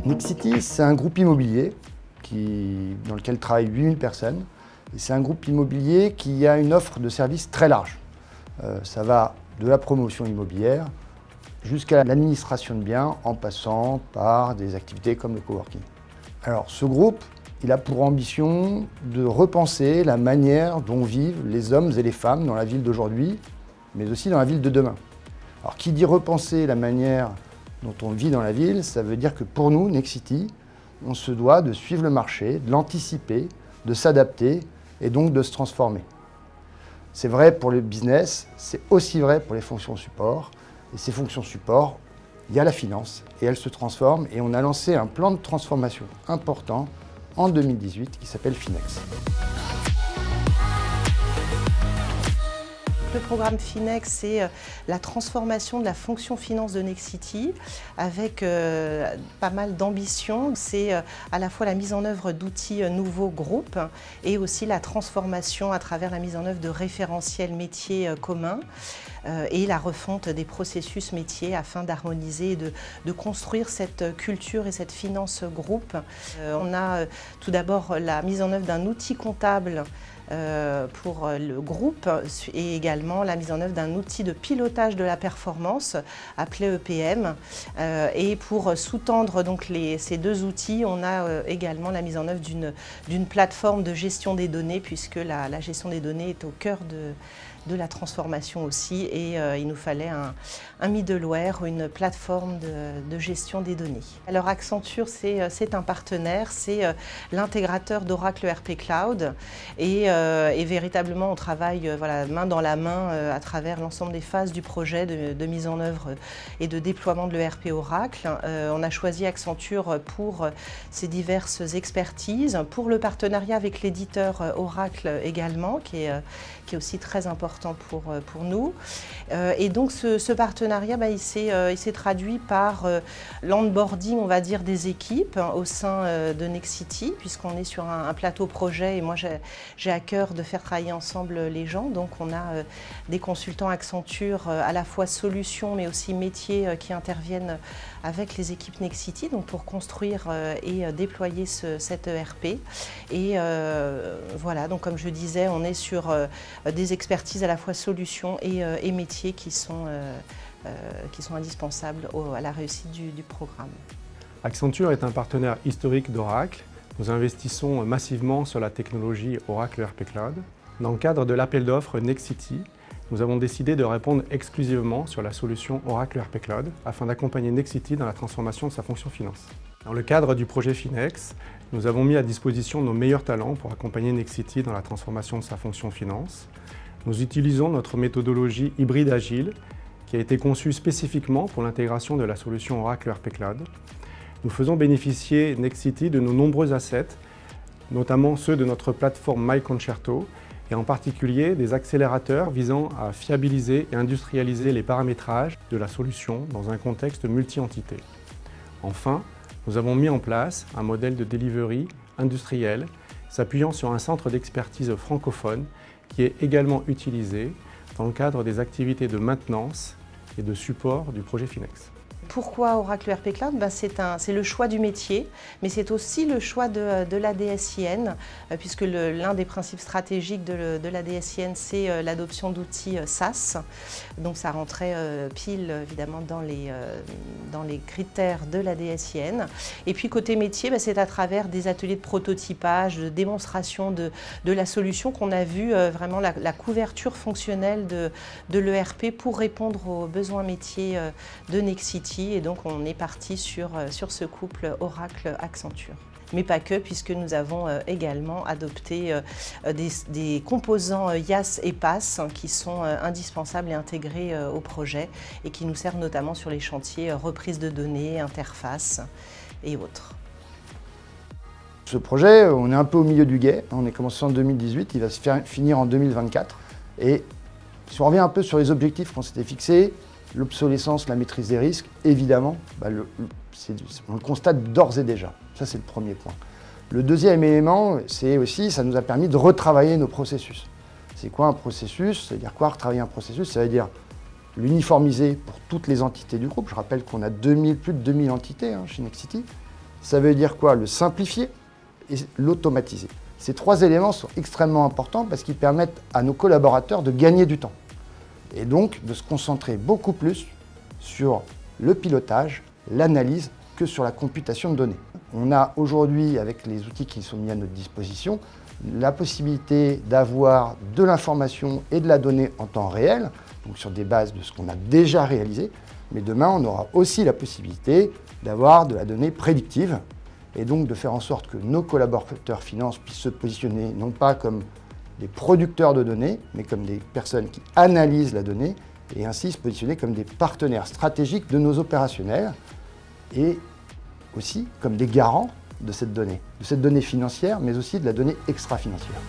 Nexity, c'est un groupe immobilier dans lequel travaillent 8000 personnes. Et c'est un groupe immobilier qui a une offre de services très large. Ça va de la promotion immobilière jusqu'à l'administration de biens en passant par des activités comme le coworking. Alors ce groupe, il a pour ambition de repenser la manière dont vivent les hommes et les femmes dans la ville d'aujourd'hui, mais aussi dans la ville de demain. Alors qui dit repenser la manière dont on vit dans la ville, ça veut dire que pour nous, Nexity, on se doit de suivre le marché, de l'anticiper, de s'adapter et donc de se transformer. C'est vrai pour le business, c'est aussi vrai pour les fonctions support. Et ces fonctions support, il y a la finance et elle se transforme et on a lancé un plan de transformation important en 2018 qui s'appelle Finex. Le programme Finex, c'est la transformation de la fonction finance de Nexity avec pas mal d'ambition. C'est à la fois la mise en œuvre d'outils nouveaux groupes et aussi la transformation à travers la mise en œuvre de référentiels métiers communs et la refonte des processus métiers afin d'harmoniser et de construire cette culture et cette finance groupe. On a tout d'abord la mise en œuvre d'un outil comptable pour le groupe et également la mise en œuvre d'un outil de pilotage de la performance appelé EPM. Et pour sous-tendre donc ces deux outils, on a également la mise en œuvre d'une plateforme de gestion des données puisque la gestion des données est au cœur de la transformation aussi et il nous fallait un middleware, une plateforme de gestion des données. Alors Accenture, c'est un partenaire, c'est l'intégrateur d'Oracle ERP Cloud et véritablement on travaille voilà, main dans la main à travers l'ensemble des phases du projet de mise en œuvre et de déploiement de l'ERP Oracle. On a choisi Accenture pour ses diverses expertises, pour le partenariat avec l'éditeur Oracle également, qui est aussi très important pour nous. Et donc ce partenariat, il s'est traduit par l'onboarding, on va dire, des équipes au sein de Nexity, puisqu'on est sur un plateau projet et moi j'ai à cœur de faire travailler ensemble les gens. Donc on a des consultants Accenture à la fois solutions mais aussi métiers qui interviennent avec les équipes Nexity donc pour construire et déployer cet ERP. Et voilà, donc comme je disais, on est sur des expertises à la fois solutions et métiers qui sont indispensables à la réussite du programme. Accenture est un partenaire historique d'Oracle. Nous investissons massivement sur la technologie Oracle ERP Cloud. Dans le cadre de l'appel d'offres Nexity, nous avons décidé de répondre exclusivement sur la solution Oracle ERP Cloud afin d'accompagner Nexity dans la transformation de sa fonction finance. Dans le cadre du projet Finex, nous avons mis à disposition nos meilleurs talents pour accompagner Nexity dans la transformation de sa fonction finance. Nous utilisons notre méthodologie hybride agile qui a été conçue spécifiquement pour l'intégration de la solution Oracle ERP Cloud. Nous faisons bénéficier Nexity de nos nombreux assets, notamment ceux de notre plateforme MyConcerto et en particulier des accélérateurs visant à fiabiliser et industrialiser les paramétrages de la solution dans un contexte multi-entité. Enfin, nous avons mis en place un modèle de delivery industriel s'appuyant sur un centre d'expertise francophone qui est également utilisé dans le cadre des activités de maintenance et de support du projet Finex. Pourquoi Oracle ERP Cloud? C'est le choix du métier, mais c'est aussi le choix de la DSIN, puisque l'un des principes stratégiques de la DSIN, c'est l'adoption d'outils SaaS. Donc ça rentrait pile, évidemment, dans les critères de la DSIN. Et puis côté métier, c'est à travers des ateliers de prototypage, de démonstration de la solution qu'on a vu vraiment la couverture fonctionnelle de l'ERP pour répondre aux besoins métiers de Nexity. Et donc on est parti sur ce couple Oracle-Accenture. Mais pas que, puisque nous avons également adopté des composants IaaS et PaaS qui sont indispensables et intégrés au projet et qui nous servent notamment sur les chantiers reprise de données, interface et autres. Ce projet, on est un peu au milieu du gué. On est commencé en 2018, il va se finir en 2024. Et si on revient un peu sur les objectifs qu'on s'était fixés, l'obsolescence, la maîtrise des risques, évidemment, on le constate d'ores et déjà. Ça, c'est le premier point. Le deuxième élément, c'est aussi, ça nous a permis de retravailler nos processus. C'est quoi un processus? Ça veut dire quoi retravailler un processus? Ça veut dire l'uniformiser pour toutes les entités du groupe. Je rappelle qu'on a plus de 2000 entités chez Nexity. Ça veut dire quoi? Le simplifier et l'automatiser. Ces 3 éléments sont extrêmement importants parce qu'ils permettent à nos collaborateurs de gagner du temps et donc de se concentrer beaucoup plus sur le pilotage, l'analyse, que sur la computation de données. On a aujourd'hui, avec les outils qui sont mis à notre disposition, la possibilité d'avoir de l'information et de la donnée en temps réel, donc sur des bases de ce qu'on a déjà réalisé, mais demain on aura aussi la possibilité d'avoir de la donnée prédictive et donc de faire en sorte que nos collaborateurs finance puissent se positionner non pas comme des producteurs de données, mais comme des personnes qui analysent la donnée et ainsi se positionner comme des partenaires stratégiques de nos opérationnels et aussi comme des garants de cette donnée financière, mais aussi de la donnée extra-financière.